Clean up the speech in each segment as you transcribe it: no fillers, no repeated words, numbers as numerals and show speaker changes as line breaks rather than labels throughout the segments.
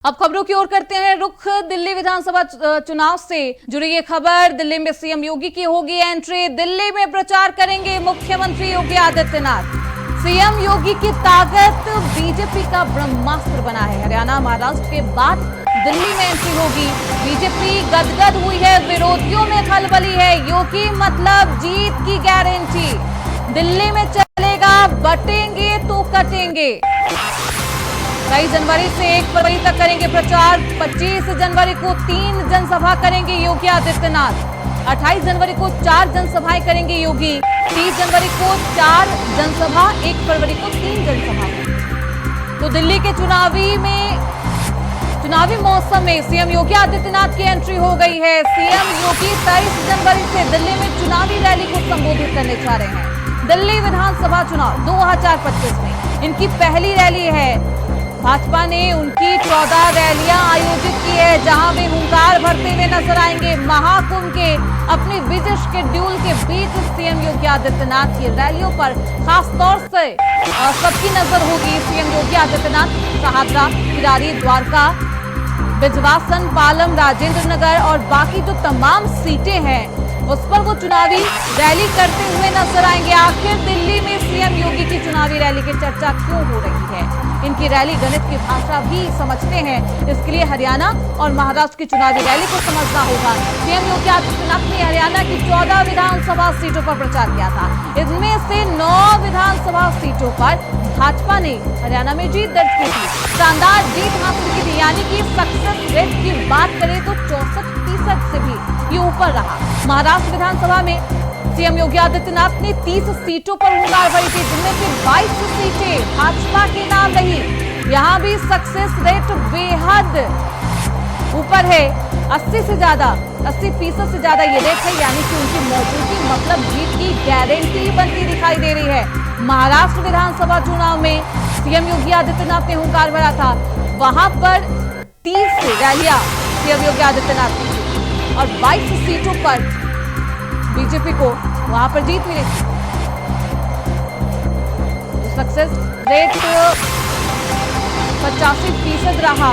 अब खबरों की ओर करते हैं रुख। दिल्ली विधानसभा चुनाव से जुड़ी ये खबर। दिल्ली में सीएम योगी की होगी एंट्री। दिल्ली में प्रचार करेंगे मुख्यमंत्री योगी आदित्यनाथ। सीएम योगी की ताकत बीजेपी का ब्रह्मास्त्र बना है। हरियाणा महाराष्ट्र के बाद दिल्ली में एंट्री होगी। बीजेपी गदगद हुई है, विरोधियों में खलबली है। योगी मतलब जीत की गारंटी। दिल्ली में चलेगा बटेंगे तो कटेंगे। 22 जनवरी से 1 फरवरी तक करेंगे प्रचार। 25 जनवरी को 3 जनसभा करेंगे योगी आदित्यनाथ। 28 जनवरी को 4 जनसभाएं करेंगे योगी। 30 जनवरी को 4 जनसभा, 1 फरवरी को 3 जनसभा। तो दिल्ली के चुनावी मौसम में सीएम योगी आदित्यनाथ की एंट्री हो गई है। सीएम योगी 23 जनवरी से दिल्ली में चुनावी रैली को संबोधित करने जा रहे हैं। दिल्ली विधानसभा चुनाव 2025 में इनकी पहली रैली है। भाजपा ने उनकी 14 रैलियां आयोजित की है, जहां वे हुंकार भरते हुए नजर आएंगे। महाकुंभ के अपने बिजी शेड्यूल के बीच सीएम योगी आदित्यनाथ की रैलियों पर खास तौर से सबकी नजर होगी। सीएम योगी आदित्यनाथ शाहदरा, किरारी, द्वारका, बिजवासन, पालम, राजेंद्र नगर और बाकी जो तमाम सीटें हैं उस पर वो चुनावी रैली करते हुए नजर आएंगे। आखिर दिल्ली में सीएम योगी की चुनावी रैली की चर्चा क्यों हो रही है? इनकी रैली गणित की भाषा भी समझते हैं, इसके लिए हरियाणा और महाराष्ट्र की चुनावी रैली को समझना होगा। सीएम योगी आदित्यनाथ ने हरियाणा की 14 विधानसभा सीटों पर प्रचार किया था। इनमें से 9 विधानसभा सीटों पर भाजपा ने हरियाणा में जीत दर्ज की थी। शानदार जीत हासिल की थी, यानी कि सक्सेस रेट की बात करें तो 64% से भी ये ऊपर रहा। महाराष्ट्र विधानसभा में सीएम योगी आदित्यनाथ ने 30 सीटों पर हुंकार भरी थी, जिनमें से 22 सीटें भाजपा के नाम रही। यहां भी सक्सेस रेट बेहद ऊपर है, 80% से ज्यादा ये रेट है, यानी कि उनकी मौजूदगी मतलब जीत की गारंटी बनती दिखाई दे रही है। महाराष्ट्र विधानसभा चुनाव में सीएम योगी आदित्यनाथ ने हुंकार भरा था, वहां पर 30 रैलियां सीएम योगी आदित्यनाथ की थी और 22 सीटों पर बीजेपी को वहां पर जीत मिली थी। तो सक्सेस रेट 85% रहा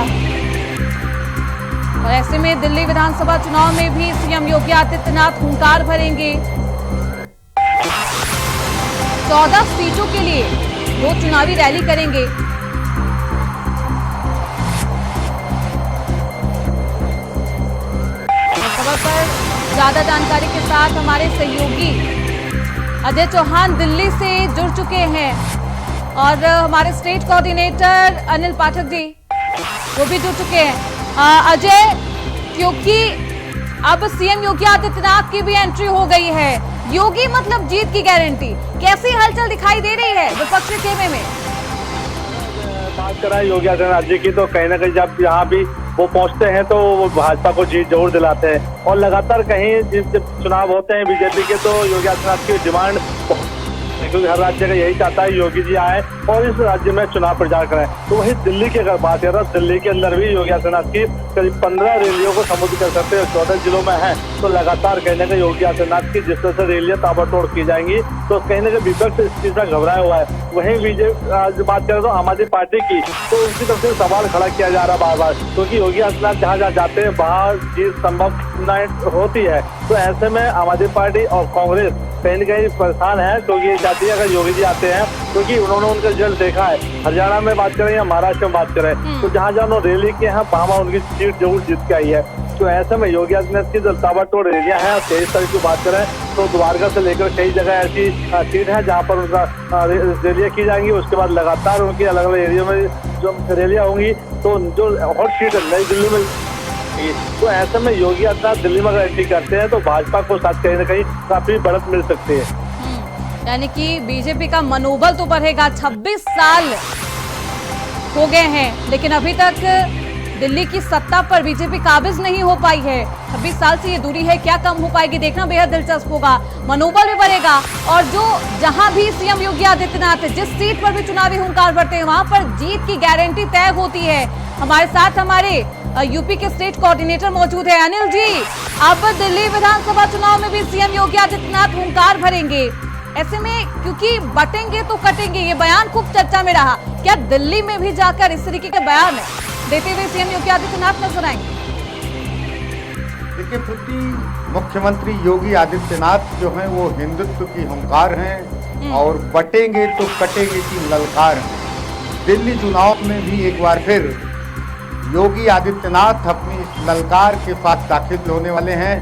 और ऐसे में दिल्ली विधानसभा चुनाव में भी सीएम योगी आदित्यनाथ हुंकार भरेंगे। 14 सीटों के लिए वो चुनावी रैली करेंगे। खबर पर ज्यादा जानकारी के साथ हमारे सहयोगी अजय चौहान दिल्ली से जुड़ चुके हैं और हमारे स्टेट कोऑर्डिनेटर अनिल पाठक जी वो भी जुड़ चुके हैं। अजय, क्योंकि अब सीएम योगी आदित्यनाथ की भी एंट्री हो गई है, योगी मतलब जीत की गारंटी, कैसी हलचल दिखाई दे रही है विपक्षी खेमे में?
बात करें योगी आदित्यनाथ जी की तो कहीं ना कहीं जब यहाँ भी वो पहुंचते हैं तो वो भाजपा को जीत जरूर दिलाते हैं और लगातार कहीं जब चुनाव होते हैं बीजेपी के तो योगी आदित्यनाथ की डिमांड, क्योंकि हर राज्य का यही चाहता है योगी जी आए और इस राज्य में चुनाव प्रचार करें। तो वही दिल्ली की अगर बात करें, दिल्ली के अंदर भी योगी आदित्यनाथ की करीब 15 रैलियों को संबोधित कर सकते हैं। 14 जिलों में है तो लगातार कहीं ना कहीं योगी आदित्यनाथ की जिस तरह से रैलियां ताबड़तोड़ की जाएंगी तो कहीं ना कहीं विपक्ष इस चीज से घबराया हुआ है। वहीं बीजेपी बात करें तो आम आदमी पार्टी की तो उनकी तरफ से सवाल खड़ा किया जा रहा है बार बार, क्योंकि योगी आदित्यनाथ जहाँ जहाँ जाते हैं वहाँ जीत संभव नहीं होती है। तो ऐसे में आम आदमी पार्टी और कांग्रेस कहीं न कहीं परेशान है, क्योंकि ये चाहती है अगर योगी जी आते हैं, क्योंकि उन्होंने उनका रिजल्ट देखा है। हरियाणा में बात करें या महाराष्ट्र में बात करें तो जहाँ जहाँ उन्होंने रैली किए हैं वहाँ उनकी सीट जरूर जीत के आई है। तो ऐसे में योगी आदित्यनाथ की जो ताबड़तोड़ रैलियां हैं, 23 तारीख की बात करें तो द्वारका से लेकर कई जगह ऐसी सीट है जहाँ पर उनका रैलियां की जाएंगी। उसके बाद लगातार उनकी अलग अलग एरिया में जो रैलियां होंगी तो जो हॉट सीट है नई दिल्ली में, तो ऐसे में योगी आदित्यनाथ दिल्ली में अगर एंट्री करते हैं तो भाजपा को साथ कहीं न कहीं काफी बढ़त मिल सकती है।
यानी कि बीजेपी का मनोबल तो बढ़ेगा। 26 साल हो गए हैं लेकिन अभी तक दिल्ली की सत्ता पर बीजेपी काबिज नहीं हो पाई है। 26 साल से ये दूरी है, क्या कम हो पाएगी देखना बेहद दिलचस्प होगा। मनोबल भी बढ़ेगा और जो जहां भी सीएम योगी आदित्यनाथ जिस सीट पर भी चुनावी हुंकार भरते हैं वहां पर जीत की गारंटी तय होती है। हमारे साथ हमारे यूपी के स्टेट कोऑर्डिनेटर मौजूद है अनिल जी। अब दिल्ली विधानसभा चुनाव में भी सीएम योगी आदित्यनाथ हुंकार भरेंगे, ऐसे में क्योंकि बटेंगे तो कटेंगे ये बयान खूब चर्चा में रहा, क्या दिल्ली में भी जाकर इस तरीके के बयान देते हुए सीएम योगी आदित्यनाथ नजर आएंगे।
देखिए प्रति मुख्यमंत्री योगी आदित्यनाथ जो हैं वो हिंदुत्व की हुंकार हैं और बटेंगे तो कटेंगे की ललकार है। दिल्ली चुनाव में भी एक बार फिर योगी आदित्यनाथ अपनी इस ललकार के साथ दाखिल होने वाले हैं।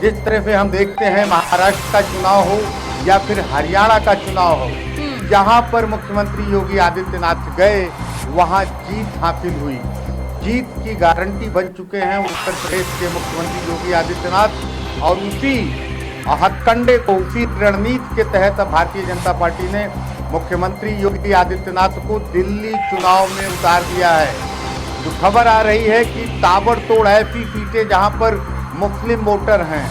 जिस तरह से हम देखते हैं महाराष्ट्र का चुनाव हो या फिर हरियाणा का चुनाव हो, जहां पर मुख्यमंत्री योगी आदित्यनाथ गए वहां जीत हासिल हुई। जीत की गारंटी बन चुके हैं उत्तर प्रदेश के मुख्यमंत्री योगी आदित्यनाथ और उसी हथकंडे को, उसी रणनीति के तहत भारतीय जनता पार्टी ने मुख्यमंत्री योगी आदित्यनाथ को दिल्ली चुनाव में उतार दिया है। जो खबर आ रही है कि ताबड़तोड़ ऐसी सीटें जहां पर मुस्लिम वोटर हैं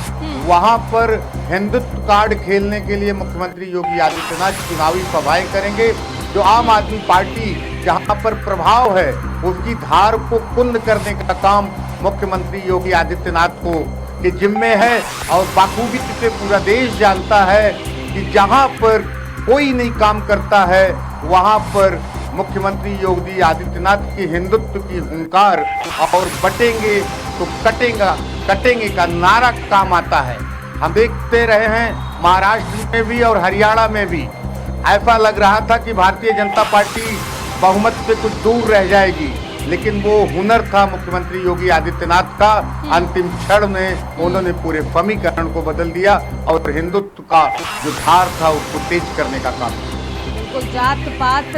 वहां पर हिंदुत्व कार्ड खेलने के लिए मुख्यमंत्री योगी आदित्यनाथ चुनावी सभाएं करेंगे। जो आम आदमी पार्टी जहां पर प्रभाव है उसकी धार को कुंद करने का काम मुख्यमंत्री योगी आदित्यनाथ को के जिम्मे है और बाखूबी से पूरा देश जानता है कि जहां पर कोई नहीं काम करता है वहां पर मुख्यमंत्री योगी आदित्यनाथ की हिंदुत्व की हुंकार और बटेंगे तो कटेंगे का नारा काम आता है। हम देखते रहे हैं महाराष्ट्र में भी और हरियाणा में भी ऐसा लग रहा था कि भारतीय जनता पार्टी बहुमत से कुछ दूर रह जाएगी, लेकिन वो हुनर था मुख्यमंत्री योगी आदित्यनाथ का। अंतिम क्षण में उन्होंने पूरे समीकरण को बदल दिया और हिंदुत्व का जो धार था उसको तेज करने का काम किया।
बिल्कुल, जात पात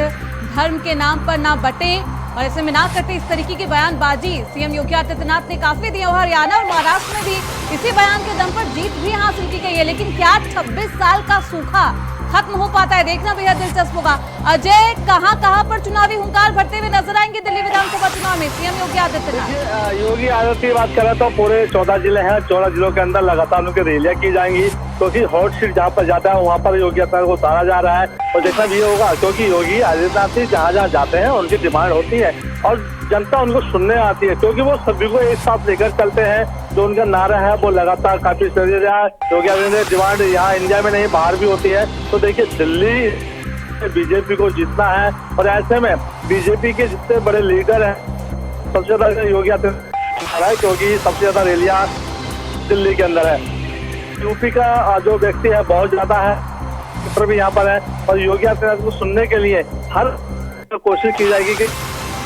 धर्म के नाम पर ना बटे और ऐसे में ना कटे, इस तरीके की बयानबाजी सीएम योगी आदित्यनाथ ने काफी दी। और हरियाणा और महाराष्ट्र में भी इसी बयान के दम पर जीत भी हासिल की गई है। लेकिन क्या 26 साल का सूखा खत्म हो पाता है? देखना बेहद दिलचस्प होगा। अजय, कहां पर चुनावी हुंकार भरते हुए नजर आएंगे दिल्ली विधानसभा चुनाव में सीएम योगी आदित्यनाथ?
योगी आदित्य की बात करें तो पूरे 14 जिले हैं। 14 जिलों के अंदर लगातार उनकी रैलियां की जाएंगी क्योंकि हॉट सीट जहां पर जाता है वहां पर योगी आदित्यनाथ को उतारा जा रहा है। और देखना भी होगा क्योंकि योगी आदित्यनाथ ही जहां जाते हैं उनकी डिमांड होती है और जनता उनको सुनने आती है क्योंकि वो सभी को एक साथ लेकर चलते हैं। जो उनका नारा है वो लगातार काफी योगी आदित्यनाथ डिमांड यहाँ इंडिया में नहीं बाहर भी होती है। तो देखिए दिल्ली बीजेपी को जीतना है और ऐसे में बीजेपी के जितने बड़े लीडर हैं सबसे ज्यादा योगी आदित्यनाथ है क्योंकि सबसे ज्यादा रैलियां दिल्ली के अंदर है। यूपी का जो व्यक्ति है बहुत ज्यादा है भी यहाँ पर है और योगी आदित्यनाथ को सुनने के लिए हर कोशिश की जाएगी कि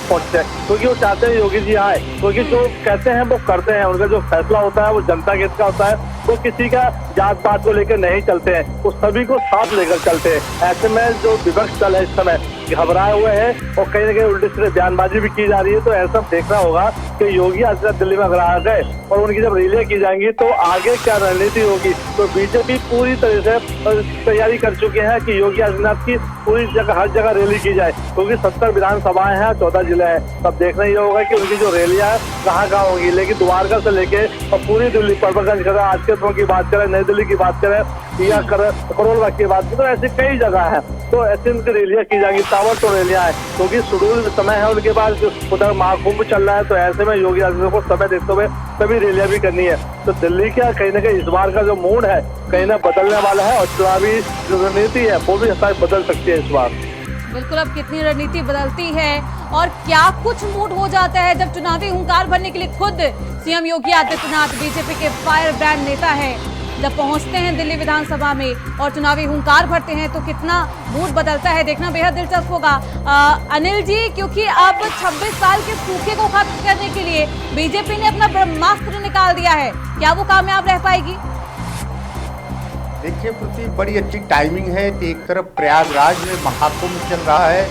पहुंचते हैं क्योंकि वो चाहते हैं योगी जी आए क्योंकि जो कहते हैं वो करते हैं। उनका जो फैसला होता है वो जनता के हित का होता है। वो किसी का जात पात को लेकर नहीं चलते हैं, वो सभी को साथ लेकर चलते हैं। ऐसे में जो विपक्ष दल है इस समय घबराए हुए हैं और कहीं ना कहीं उल्टी सीधे बयानबाजी भी की जा रही है। तो ऐसा देखना होगा कि योगी आदित्यनाथ दिल्ली में अगर आ गए और उनकी जब रैलियां की जाएंगी तो आगे क्या रणनीति होगी। तो बीजेपी पूरी तरह से तैयारी कर चुके हैं कि योगी आदित्यनाथ की पूरी जगह हर जगह रैली की जाए क्योंकि 70 विधानसभाएं हैं, 14 जिले हैं। तब देखना ये होगा कि उनकी जो रैलियां है कहाँ होंगी। लेकिन द्वारका से लेके और पूरी दिल्ली परबतगंज करें, आज के की बात करें, नई दिल्ली की बात करें या करोल बाग की बात करें, तो ऐसी कई जगह है। तो ऐसे उनकी रैलियां की जाएंगी, ताबड़तोड़ रैलियां है क्योंकि शेड्यूल समय है उनके पास। उधर महाकुंभ चल रहा है तो ऐसे में योगी आदित्यनाथ को समय देखते हुए सभी रैलियां भी करनी है। तो दिल्ली का कहीं ना कहीं इस बार का जो मूड है कहीं ना बदलने वाला है और चुनावी जो रणनीति है वो भी शायद बदल सकती है इस बार।
बिल्कुल, अब कितनी रणनीति बदलती है और क्या कुछ मूड हो जाता है जब चुनावी हुंकार भरने के लिए खुद सीएम योगी आदित्यनाथ, बीजेपी के फायर ब्रांड नेता है, जब पहुंचते हैं दिल्ली विधानसभा में और चुनावी हुंकार भरते हैं तो कितना मूड बदलता है, देखना बेहद दिलचस्प होगा। अनिल जी, क्योंकि अब 26 साल के सूखे को खत्म करने के लिए बीजेपी ने अपना ब्रह्मास्त्र निकाल दिया है, क्या वो कामयाब रह पाएगी?
देखिए प्रति बड़ी अच्छी टाइमिंग है कि एक तरफ प्रयागराज में महाकुंभ चल रहा है,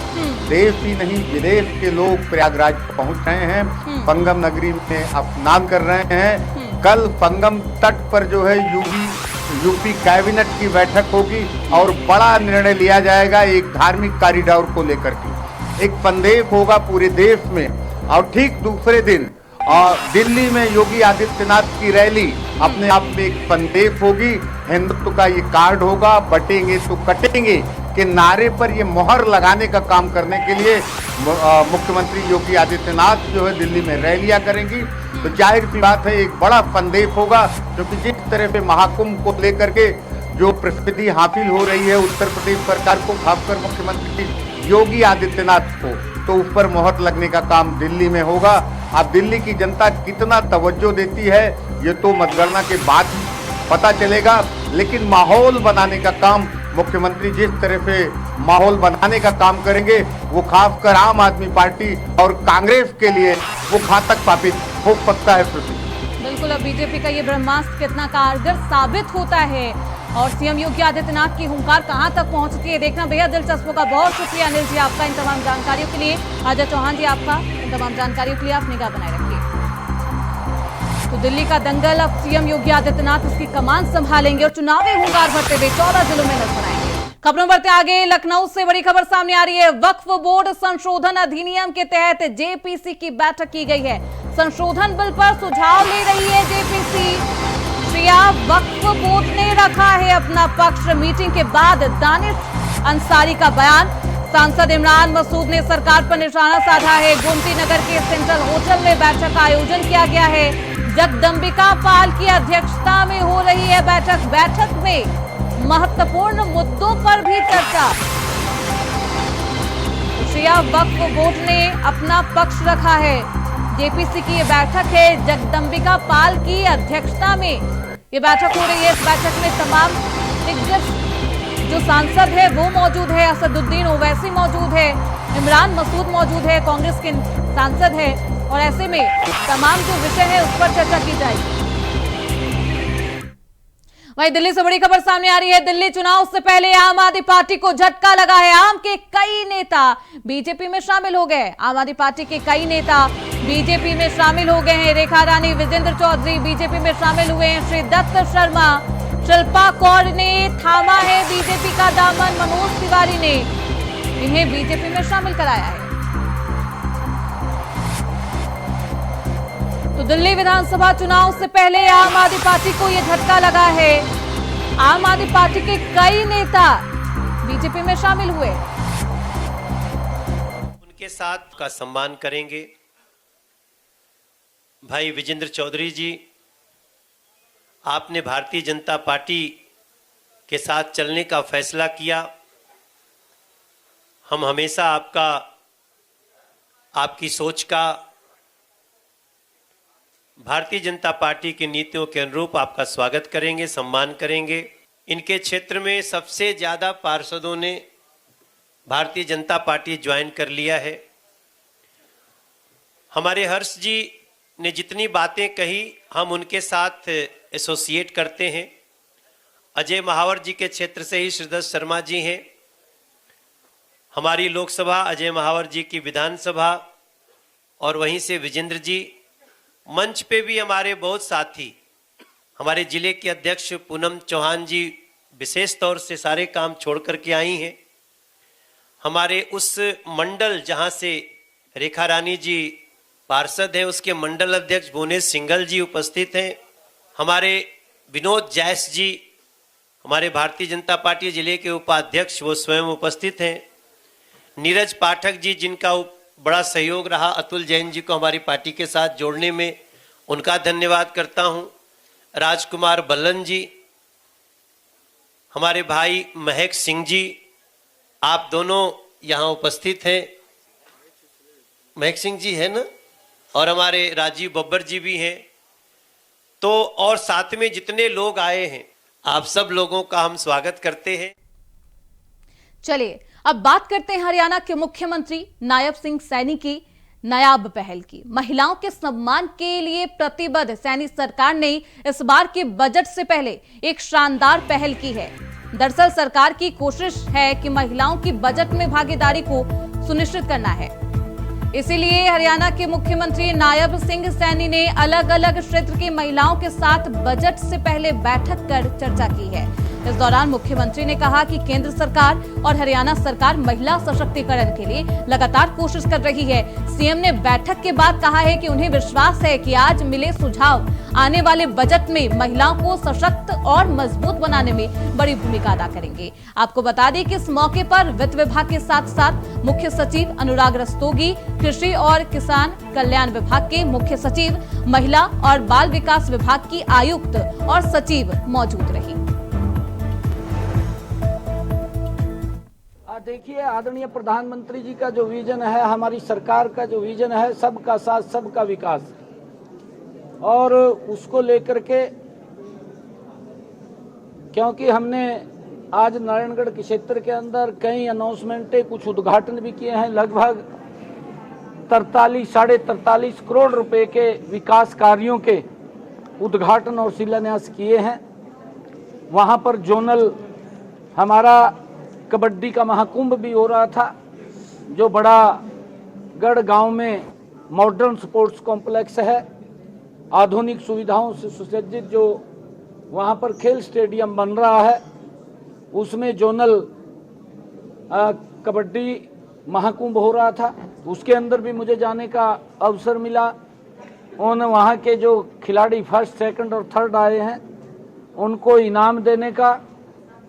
देश ही नहीं विदेश के लोग प्रयागराज पहुंच रहे हैं, संगम नगरी में स्नान कर रहे हैं। कल संगम तट पर जो है यूपी कैबिनेट की बैठक होगी और बड़ा निर्णय लिया जाएगा एक धार्मिक कॉरिडोर को लेकर के। एक संदेश होगा पूरे देश में और ठीक दूसरे दिन और दिल्ली में योगी आदित्यनाथ की रैली अपने आप में एक संदेश होगी। हिंदुत्व का ये कार्ड होगा, बटेंगे तो कटेंगे के नारे पर ये मोहर लगाने का काम करने के लिए मुख्यमंत्री योगी आदित्यनाथ जो है दिल्ली में रैलियां करेंगी। तो जाहिर सी बात है एक बड़ा संदेश होगा क्योंकि जिस तरह से महाकुंभ को लेकर के जो प्रसिद्धि हासिल हो रही है उत्तर प्रदेश सरकार को, खासकर मुख्यमंत्री योगी आदित्यनाथ को, तो उस पर मोहर लगने का काम दिल्ली में होगा। अब दिल्ली की जनता कितना तवज्जो देती है ये तो मतगणना के बाद पता चलेगा, लेकिन माहौल बनाने का काम मुख्यमंत्री जिस तरह से माहौल बनाने का काम करेंगे वो खासकर आम आदमी पार्टी और कांग्रेस के लिए वो घातक साबित हो सकता है।
बिल्कुल, अब बीजेपी का ये ब्रह्मास्त्र कितना कारगर साबित होता है और सीएम योगी आदित्यनाथ की हुंकार कहां तक पहुंचती है देखना बेहद दिलचस्प होगा। बहुत शुक्रिया अनिल जी आपका इन तमाम जानकारियों के लिए। अजय चौहान जी आपका इन तमाम जानकारियों के लिए। आप निगाह बनाए रखिए। तो दिल्ली का दंगल, अब सीएम योगी आदित्यनाथ इसकी कमान संभालेंगे और चुनावी हुंकार भरते हुए 14 जिलों में नजर आएंगे। खबरों बढ़ते आगे, लखनऊ से बड़ी खबर सामने आ रही है। वक्फ बोर्ड संशोधन अधिनियम के तहत जेपीसी की बैठक की गई है। संशोधन बिल पर सुझाव ले रही है जेपीसी। शिया वक्फ बोर्ड ने रखा है अपना पक्ष। मीटिंग के बाद दानिश अंसारी का बयान। सांसद इमरान मसूद ने सरकार पर निशाना साधा है। गोमती नगर के सेंट्रल होटल में बैठक का आयोजन किया गया है। जगदम्बिका पाल की अध्यक्षता में हो रही है बैठक। बैठक में महत्वपूर्ण मुद्दों पर भी चर्चा। शिया वक्फ बोर्ड ने अपना पक्ष रखा है। जेपीसी की ये बैठक है, जगदम्बिका पाल की अध्यक्षता में ये बैठक हो रही है। इस बैठक में तमाम दिग्गज जो सांसद है वो मौजूद है। असदुद्दीन ओवैसी मौजूद है, इमरान मसूद मौजूद है, कांग्रेस के सांसद है और ऐसे में तमाम जो विषय है उस पर चर्चा की जाएगी। वहीं दिल्ली से बड़ी खबर सामने आ रही है। दिल्ली चुनाव से पहले आम आदमी पार्टी को झटका लगा है। आम के कई नेता बीजेपी में शामिल हो गए। आम आदमी पार्टी के कई नेता बीजेपी में शामिल हो गए हैं। रेखा रानी, विजेंद्र चौधरी बीजेपी में शामिल हुए हैं। श्री दत्त शर्मा, शिल्पा कौर ने थामा है बीजेपी का दामन। मनोज तिवारी ने इन्हें बीजेपी में शामिल कराया है। तो दिल्ली विधानसभा चुनाव से पहले आम आदमी पार्टी को यह झटका लगा है। आम आदमी पार्टी के कई नेता बीजेपी में शामिल हुए।
उनके साथ का सम्मान करेंगे। भाई विजेंद्र चौधरी जी, आपने भारतीय जनता पार्टी के साथ चलने का फैसला किया। हम हमेशा आपकी सोच का, भारतीय जनता पार्टी की नीतियों के अनुरूप आपका स्वागत करेंगे, सम्मान करेंगे। इनके क्षेत्र में सबसे ज़्यादा पार्षदों ने भारतीय जनता पार्टी ज्वाइन कर लिया है। हमारे हर्ष जी ने जितनी बातें कही हम उनके साथ एसोसिएट करते हैं। अजय महावर जी के क्षेत्र से ही श्रीदत्त शर्मा जी हैं। हमारी लोकसभा, अजय महावर जी की विधानसभा और वहीं से विजेंद्र जी। मंच पे भी हमारे बहुत साथी, हमारे जिले के अध्यक्ष पूनम चौहान जी विशेष तौर से सारे काम छोड़ करके आई हैं। हमारे उस मंडल जहां से रेखा रानी जी पार्षद हैं उसके मंडल अध्यक्ष भुवनेश सिंघल जी उपस्थित हैं। हमारे विनोद जैस जी, हमारे भारतीय जनता पार्टी जिले के उपाध्यक्ष, वो स्वयं उपस्थित हैं। नीरज पाठक जी, जिनका बड़ा सहयोग रहा अतुल जैन जी को हमारी पार्टी के साथ जोड़ने में, उनका धन्यवाद करता हूं। राजकुमार बल्लन जी, हमारे भाई महक सिंह जी, आप दोनों यहाँ उपस्थित हैं। महक सिंह जी है ना, और हमारे राजीव बब्बर जी भी हैं। तो और साथ में जितने लोग आए हैं, आप सब लोगों का हम स्वागत करते हैं।
चलिए अब बात करते हैं हरियाणा के मुख्यमंत्री नायब सिंह सैनी की नायाब पहल की। महिलाओं के सम्मान के लिए प्रतिबद्ध सैनी सरकार ने इस बार के बजट से पहले एक शानदार पहल की है। दरअसल सरकार की कोशिश है कि महिलाओं की बजट में भागीदारी को सुनिश्चित करना है। इसीलिए हरियाणा के मुख्यमंत्री नायब सिंह सैनी ने अलग अलग क्षेत्र की महिलाओं के साथ बजट से पहले बैठक कर चर्चा की है। इस दौरान मुख्यमंत्री ने कहा कि केंद्र सरकार और हरियाणा सरकार महिला सशक्तिकरण के लिए लगातार कोशिश कर रही है। सीएम ने बैठक के बाद कहा है कि उन्हें विश्वास है कि आज मिले सुझाव आने वाले बजट में महिलाओं को सशक्त और मजबूत बनाने में बड़ी भूमिका अदा करेंगे। आपको बता दें कि इस मौके पर वित्त विभाग के साथ साथ मुख्य सचिव अनुराग रस्तोगी, कृषि और किसान कल्याण विभाग के मुख्य सचिव, महिला और बाल विकास विभाग की आयुक्त और सचिव मौजूद रही।
देखिए, आदरणीय प्रधानमंत्री जी का जो विजन है, हमारी सरकार का जो विजन है, सबका साथ सबका विकास, और उसको लेकर के क्योंकि हमने आज नारायणगढ़ के क्षेत्र के अंदर कई अनाउंसमेंटें, कुछ उद्घाटन भी किए हैं। लगभग 43-43.5 करोड़ रुपए के विकास कार्यों के उद्घाटन और शिलान्यास किए हैं। वहाँ पर जोनल हमारा कबड्डी का महाकुंभ भी हो रहा था, जो बड़ा गढ़ गांव में मॉडर्न स्पोर्ट्स कॉम्प्लेक्स है, आधुनिक सुविधाओं से सुसज्जित जो वहाँ पर खेल स्टेडियम बन रहा है, उसमें जोनल कबड्डी महाकुंभ हो रहा था। उसके अंदर भी मुझे जाने का अवसर मिला। उन वहाँ के जो खिलाड़ी फर्स्ट, सेकंड और थर्ड आए हैं, उनको इनाम देने का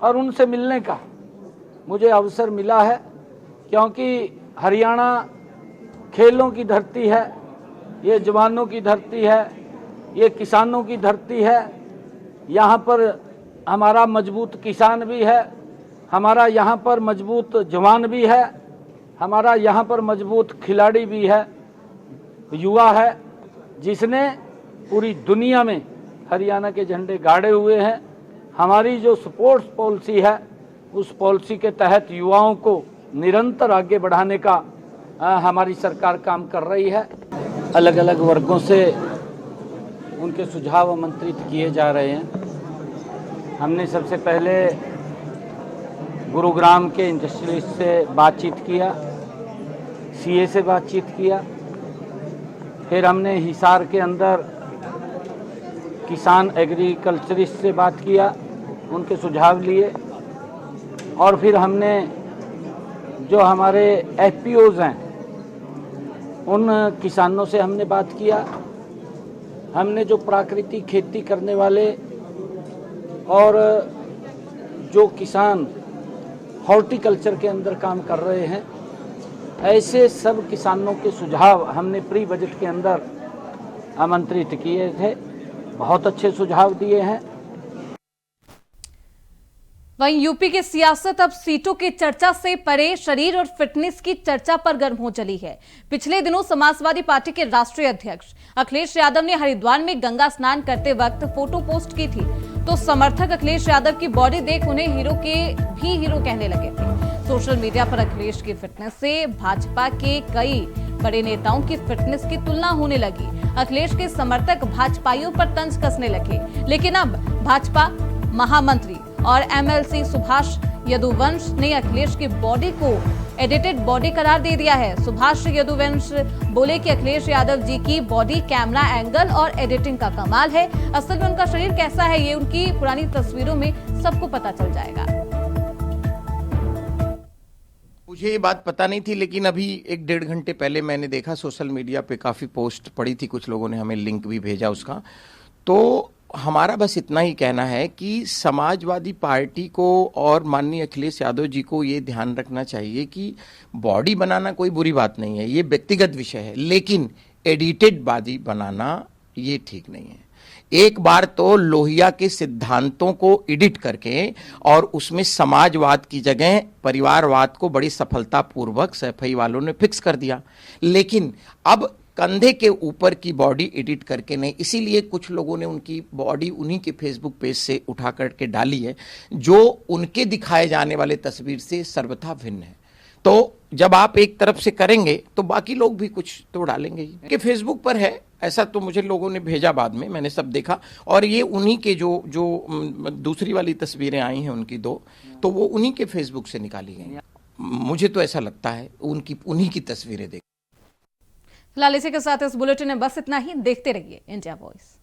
और उनसे मिलने का मुझे अवसर मिला है, क्योंकि हरियाणा खेलों की धरती है, ये जवानों की धरती है, ये किसानों की धरती है। यहाँ पर हमारा मजबूत किसान भी है, हमारा यहाँ पर मजबूत जवान भी है, हमारा यहाँ पर मजबूत खिलाड़ी भी है, युवा है, जिसने पूरी दुनिया में हरियाणा के झंडे गाड़े हुए हैं। हमारी जो स्पोर्ट्स पॉलिसी है, उस पॉलिसी के तहत युवाओं को निरंतर आगे बढ़ाने का हमारी सरकार काम कर रही है। अलग अलग वर्गों से उनके सुझाव आमंत्रित किए जा रहे हैं। हमने सबसे पहले गुरुग्राम के इंडस्ट्रियलिस्ट से बातचीत किया, सीए से बातचीत किया, फिर हमने हिसार के अंदर किसान एग्रीकल्चरिस्ट से बात किया, उनके सुझाव लिए, और फिर हमने जो हमारे एफपीओज हैं उन किसानों से हमने बात किया। हमने जो प्राकृतिक खेती करने वाले और जो किसान हॉर्टिकल्चर के अंदर काम कर रहे हैं, ऐसे सब किसानों के सुझाव हमने प्री बजट के अंदर आमंत्रित किए थे। बहुत अच्छे सुझाव दिए हैं।
वहीं यूपी की सियासत अब सीटों की चर्चा से परे शरीर और फिटनेस की चर्चा पर गर्म हो चली है। पिछले दिनों समाजवादी पार्टी के राष्ट्रीय अध्यक्ष अखिलेश यादव ने हरिद्वार में गंगा स्नान करते वक्त फोटो पोस्ट की थी, तो समर्थक अखिलेश यादव की बॉडी देख उन्हें हीरो कहने लगे थे। सोशल मीडिया पर अखिलेश की फिटनेस से भाजपा के कई बड़े नेताओं की फिटनेस की तुलना होने लगी। अखिलेश के समर्थक भाजपाइयों पर तंज कसने लगे, लेकिन अब भाजपा महामंत्री और एमएलसी सुभाष यदुवंश ने अखिलेश की बॉडी को एडिटेड बॉडी करार दे दिया है। सुभाष यदुवंश बोले कि अखिलेश यादव जी की बॉडी कैमरा एंगल और एडिटिंग का कमाल है। असल में उनका शरीर कैसा है, ये उनकी पुरानी तस्वीरों में सबको पता चल जाएगा।
मुझे ये बात पता नहीं थी, लेकिन अभी 1-1.5 घंटे पहले मैंने देखा सोशल मीडिया पे काफ़ी पोस्ट पड़ी थी, कुछ लोगों ने हमें लिंक भी भेजा उसका। तो हमारा बस इतना ही कहना है कि समाजवादी पार्टी को और माननीय अखिलेश यादव जी को ये ध्यान रखना चाहिए कि बॉडी बनाना कोई बुरी बात नहीं है, ये व्यक्तिगत विषय है, लेकिन एडिटेड बॉडी बनाना ये ठीक नहीं है। एक बार तो लोहिया के सिद्धांतों को एडिट करके और उसमें समाजवाद की जगह परिवारवाद को बड़ी सफलतापूर्वक सैफई वालों ने फिक्स कर दिया, लेकिन अब कंधे के ऊपर की बॉडी एडिट करके नहीं, इसीलिए कुछ लोगों ने उनकी बॉडी उन्हीं के फेसबुक पेज से उठा करके डाली है, जो उनके दिखाए जाने वाले तस्वीर से सर्वथा भिन्न है। तो जब आप एक तरफ से करेंगे तो बाकी लोग भी कुछ तो डालेंगे ही। कि फेसबुक पर है ऐसा, तो मुझे लोगों ने भेजा बाद में, मैंने सब देखा, और ये उन्हीं के जो दूसरी वाली तस्वीरें आई हैं उनकी 2, तो वो उन्हीं के फेसबुक से निकाली गई। मुझे तो ऐसा लगता है उन्हीं की तस्वीरें देख।
फिलहाल इसी के साथ इस बुलेटिन में बस इतना ही। देखते रहिए इंडिया वॉइस।